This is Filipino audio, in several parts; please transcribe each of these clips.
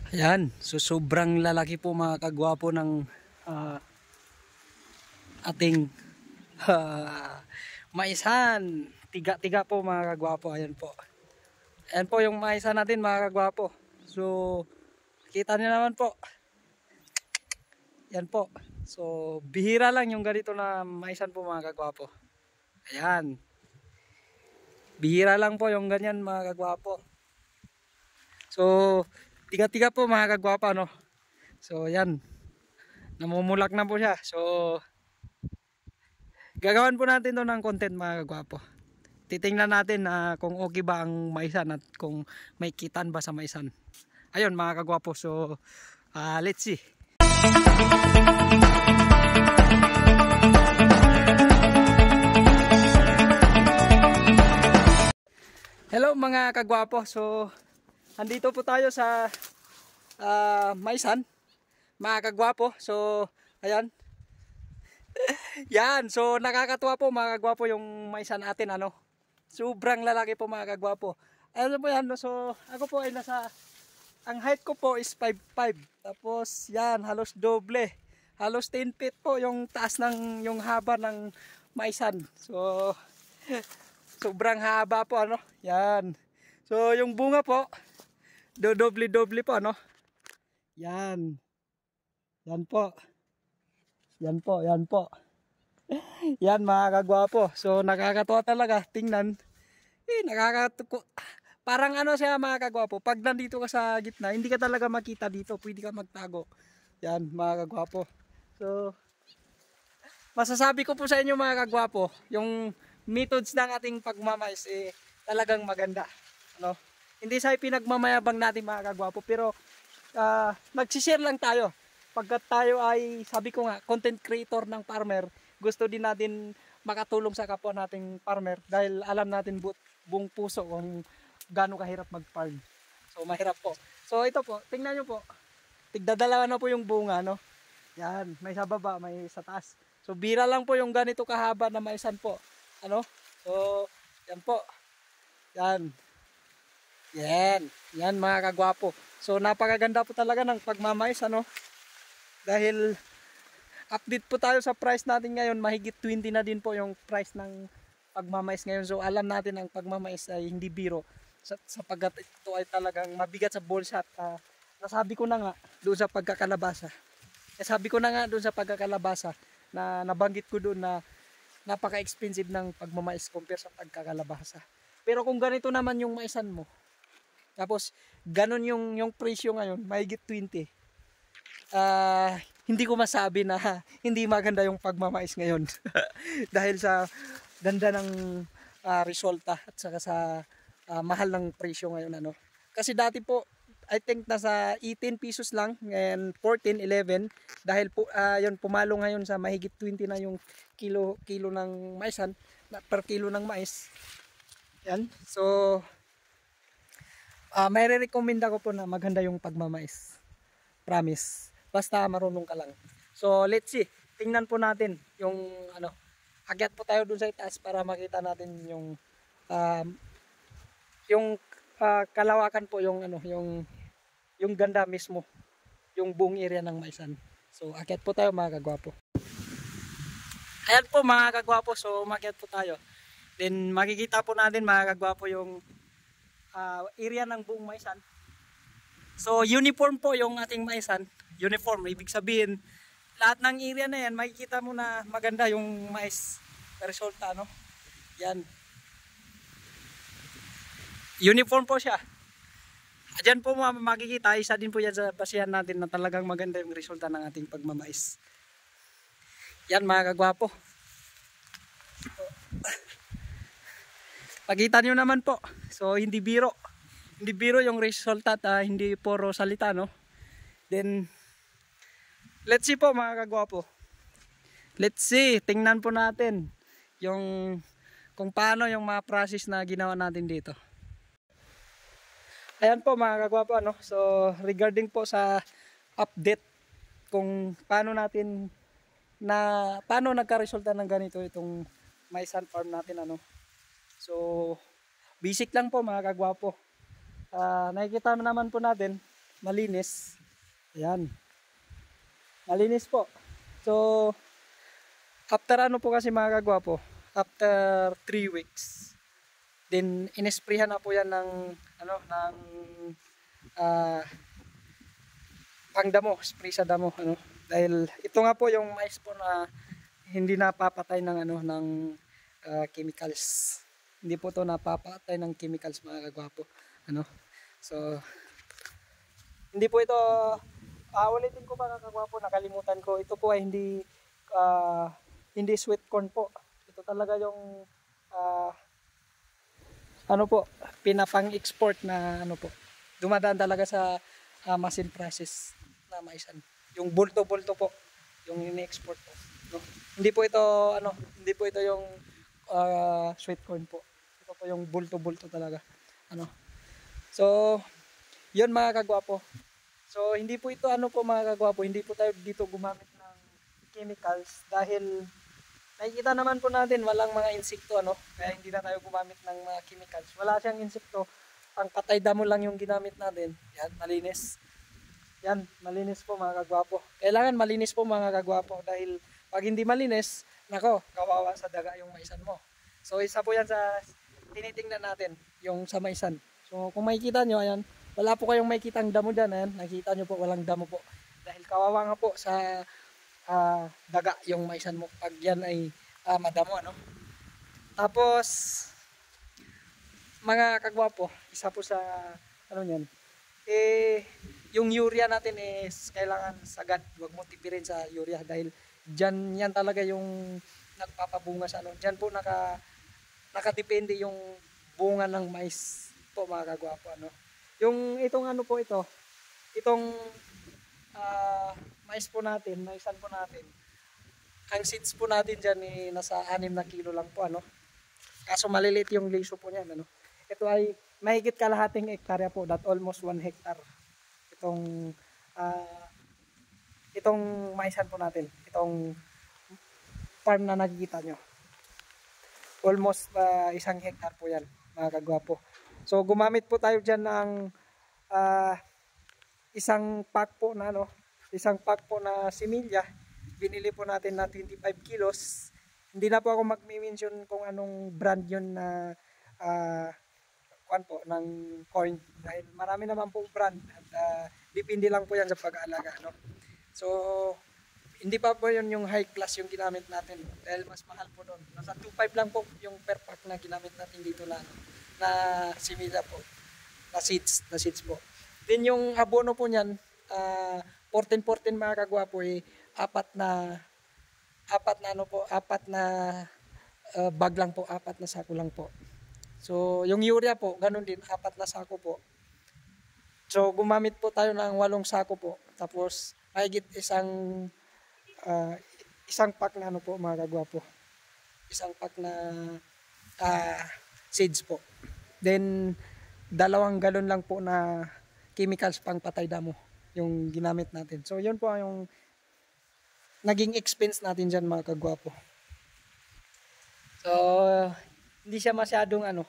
Ayan, so sobrang lalaki po mga kagwapo ng ating maisan. Tiga-tiga po mga kagwapo, ayan po. Ayan po yung maisan natin mga kagwapo. So, kita niyo naman po. Ayan po. So, bihira lang yung ganito na maisan po mga kagwapo. Ayan. Bihira lang po yung ganyan mga kagwapo. So, tiga-tiga po mga kagwapo, no? So, ayan. Namumulak na po siya. So, gagawan po natin to ng content mga kagwapo. Titingnan natin kung okay ba ang maisan at kung may kitan ba sa maisan. Ayun mga kagwapo. So, let's see. Hello mga kagwapo. So, andito po tayo sa maisan mga kagwapo. So, ayan. Yan, so nakakatuwa po mga kagwapo yung maisan natin, ano. Sobrang lalaki po mga kagwapo. Ano po yan, no? So ako po ay ang height ko po is 5'5". Tapos yan, halos doble. Halos 10 feet po yung taas ng, yung haba ng maisan. So sobrang haba po, ano. Yan. So yung bunga po, doble-doble po, ano. Yan. Yan po. Yan po, yan po. Yan mga kagwapo. So nakakatuwa talaga tingnan. Parang ano siya mga kagwapo. Pag nandito ka sa gitna, hindi ka talaga makita dito. Pwede ka magtago. Yan mga kagwapo. So masasabi ko po sa inyo mga kagwapo, yung methods ng ating pagmamais talagang maganda. Ano? Hindi sa pinagmamayabang natin mga kagwapo, pero nagsishare lang tayo. Pagkat tayo ay, sabi ko nga, content creator ng farmer, gusto din natin makatulong sa kapwa nating farmer dahil alam natin buong puso kung gaano kahirap mag-farm. So mahirap po. So ito po, tingnan nyo po. Tigdadalawa na po yung bunga, no? Yan, may sa baba, may sa taas. So bira lang po yung ganito kahaba na maisan po. Ano? So, yan po. Yan. Yan. Yan mga kagwapo. So napakaganda po talaga ng pagmamais, ano? Dahil update po tayo sa price natin ngayon, mahigit 20 na din po yung price ng pagmamais ngayon. So alam natin ang pagmamais ay hindi biro, sapagkat ito ay talagang mabigat sa bulsa. At nasabi ko na nga doon sa pagkakalabasa. Sabi ko na nga doon sa pagkakalabasa na nabanggit ko doon na napaka-expensive ng pagmamais compare sa pagkakalabasa. Pero kung ganito naman yung maisan mo, tapos ganun yung presyo ngayon, mahigit 20. Hindi ko masabi na hindi maganda yung pagmamais ngayon. Dahil sa ganda ng resulta at saka sa mahal ng presyo ngayon, ano. Kasi dati po I think nasa 18 pesos lang, and 14, 11 dahil po yun, pumalo ngayon sa mahigit 20 na yung kilo ng maisan, per kilo ng mais. Yan. So may re-recommend ako po na maganda yung pagmamais. Promise. Basta marunong ka lang. So let's see. Tingnan po natin yung ano. Akyat po tayo dun sa itaas para makita natin yung kalawakan po, yung ano, yung ganda mismo, yung buong area ng maisan. So akyat po tayo mga kagwapo. Ayan po mga kagwapo. So umakyat po tayo. Then makikita po natin mga kagwapo yung area ng buong maisan. So uniform po yung ating maisan. Uniform, ibig sabihin lahat ng area na yan makikita mo na maganda yung mais resulta, no? Yan. Uniform po siya. Diyan po makikita, isa din po yan sa basihan natin na talagang maganda yung resulta ng ating pagmamais. Yan mga kagwapo. Pakita nyo naman po. So hindi biro. Hindi biro yung resulta at hindi puro salita, no? Then let's see po mga kagwapo. Let's see, tingnan po natin yung kung paano yung mga process na ginawa natin dito. Ayan po mga kagwapo, ano? So regarding po sa update kung paano nagka-resulta ng ganito itong maisan farm natin, ano. So basic lang po mga kagwapo. Nakikita naman po natin malinis. Ayan. Malinis po. So, after ano po kasi mga kagwapo, after 3 weeks, then inesprehan na po yan ng, ano, ng pangdamo, spray sa damo, ano. Dahil ito nga po yung mais po na hindi napapatay ng, ano, ng chemicals. Hindi po to napapatay ng chemicals mga kagwapo. Ano? So, hindi po ito, ulitin ko mga kagwapo, nakalimutan ko. Ito po ay hindi sweet corn po. Ito talaga yung ano po, pinapang-export na ano po. Dumadaan talaga sa machine process na maisan. Yung bulto-bulto po, yung ini-export po. No? Hindi po ito ano, hindi po ito yung sweet corn po. Ito po yung bulto-bulto talaga. Ano? So, 'yun mga kagwapo. So, hindi po ito ano po mga kagwapo, hindi po tayo dito gumamit ng chemicals dahil nakikita naman po natin walang mga insekto, ano, kaya hindi na tayo gumamit ng mga chemicals. Wala siyang insekto, ang patay damo lang yung ginamit natin. Yan, malinis. Yan, malinis po mga kagwapo. Kailangan malinis po mga kagwapo dahil pag hindi malinis, nako, kawawa sa daga yung maisan mo. So isa po yan sa tinitingnan natin, yung sa maisan. So kung makikita nyo, ayan, wala po kayong makikitang damo dyan, ayan, nakikita nyo po walang damo po. Dahil kawawa nga po sa daga yung maisan mo pag yan ay madamo, ano. Tapos mga kagwapo, isa po sa ano niyan, yung urea natin is kailangan sagad, huwag mo tipirin sa urea dahil diyan yan talaga yung nagpapabunga sa ano. Diyan po nakadepende yung bunga ng mais po mga kagwapo, ano. Yung itong ano po itong mais po natin, maisan po natin. Ang seeds po natin diyan nasa 6 na kilo lang po, ano. Kaso maliliit yung liso po niyan, ano. Ito ay mahigit kalahating hektarya po, that almost 1 hectare. Itong maisan po natin, itong farm na nakikita nyo. Almost 1 hectare po yan mga kagwapo. So gumamit po tayo dyan ng isang pack po na similya. Binili po natin na 25 kilos. Hindi na po ako mag-mention kung anong brand yun na ng corn dahil marami naman pong brand at depende lang po yan sa pag-aalaga, no? So hindi pa po yun yung high class yung ginamit natin dahil mas mahal po doon. Nasa 2.5 lang po yung per pack na ginamit natin dito na simila po, na seeds po. Then yung abono po niyan 14 mga kagwapo, apat na bag lang po, 4 na sako lang po. So, yung urea po, ganun din, 4 na sako po. So, gumamit po tayo ng 8 sako po. Tapos, mahigit isang pack na mga kagwapo. Isang pack na seeds po. Then, 2 galon lang po na chemicals pang patay damo yung ginamit natin. So, yun po yung naging expense natin dyan mga kagwapo. So, hindi siya masyadong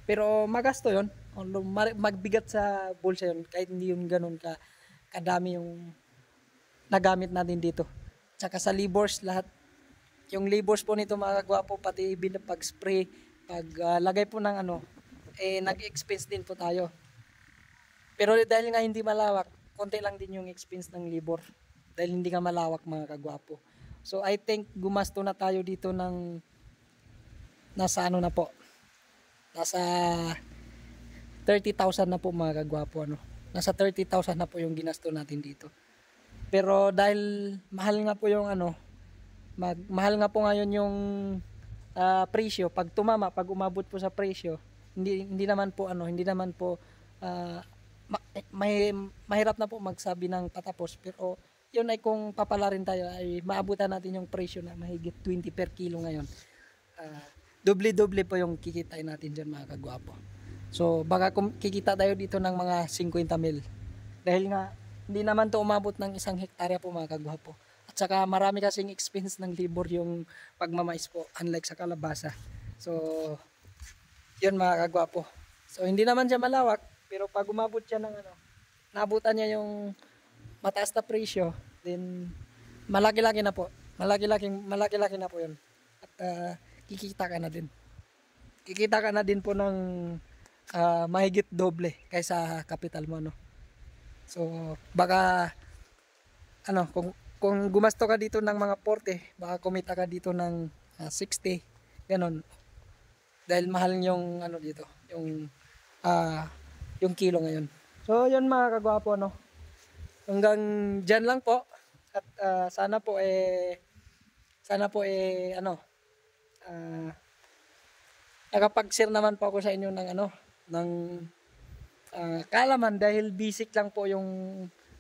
pero magasto yon, magbigat sa bulsa yon kahit hindi yung ganun kadami yung nagamit natin dito. Tsaka sa labors, lahat yung labors po nito mga kagwapo, pati pag-spray, lagay po ng nag-expense din po tayo. Pero dahil nga hindi malawak, konti lang din yung expense ng labor dahil hindi nga malawak mga kagwapo. So I think gumasto na tayo dito ng nasa nasa 30,000 na po mga kagwapo, nasa 30,000 na po yung ginasto natin dito. Pero dahil mahal nga po yung mahal nga po ngayon yung presyo, pag umabot po sa presyo, hindi naman po mahirap na po magsabi ng patapos, pero yun ay kung papala rin tayo ay maabutan natin yung presyo na mahigit 20 per kilo ngayon. Doble-doble po yung kikitain natin dyan mga kagwapo. So baka kikita tayo dito ng mga 50 mil. Dahil nga hindi naman to umabot ng 1 hektarya po mga kagwapo. At saka marami kasing expense ng labor yung pagmamais po, unlike sa kalabasa. So yun mga kagwapo. So hindi naman siya malawak, pero pag umabot siya ng naabutan niya yung mataas na presyo, then malaki-laki na po. Malaki-laki na po 'yun. At kikita ka na din. Kikita ka na din po ng mahigit doble kaysa kapital mo, no. So baka ano, kung gumasto ka dito ng mga 40, baka kumita ka dito ng 60, ganon. Dahil mahal yung ano dito, yung kilo ngayon. So yun mga kagwapo, no. Hanggang diyan lang po. At sana po ano, nakapag-share naman po ako sa inyo ng ano, ng kaalaman, dahil basic lang po yung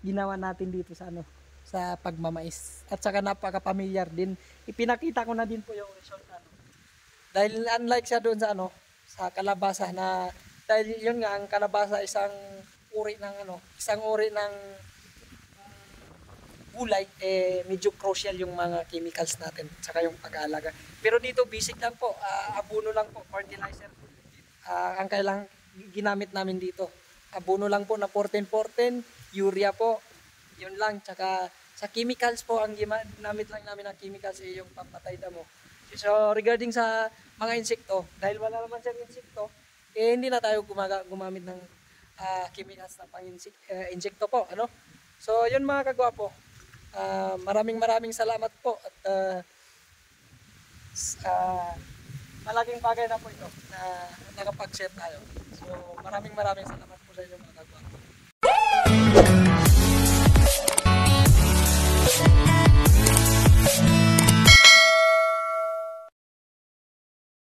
ginawa natin dito sa ano, sa pagmamais. At saka napaka-familiar din. Ipinakita ko na din po yung result, ano. Dahil unlike siya doon sa ano, sa kalabasa, na dahil yun nga, ang kalabasa isang uri ng gulay, medyo crucial yung mga chemicals natin, saka yung pag-aalaga. Pero dito basic lang po, abono lang po, fertilizer. Ang kailang ginamit namin dito, abono lang po na 14-14, urea po, yun lang. Tsaka sa chemicals po, ang ginamit lang namin ng chemicals yung pampatay damo. So regarding sa mga insekto, dahil wala naman siyang insekto, hindi na tayo gumamit ng chemicals na pang insekto po, ano. So yun mga kagwapo, maraming salamat po, at malaking bagay na po ito na nakapag-share tayo. So maraming salamat po sa inyo mga kagwapo.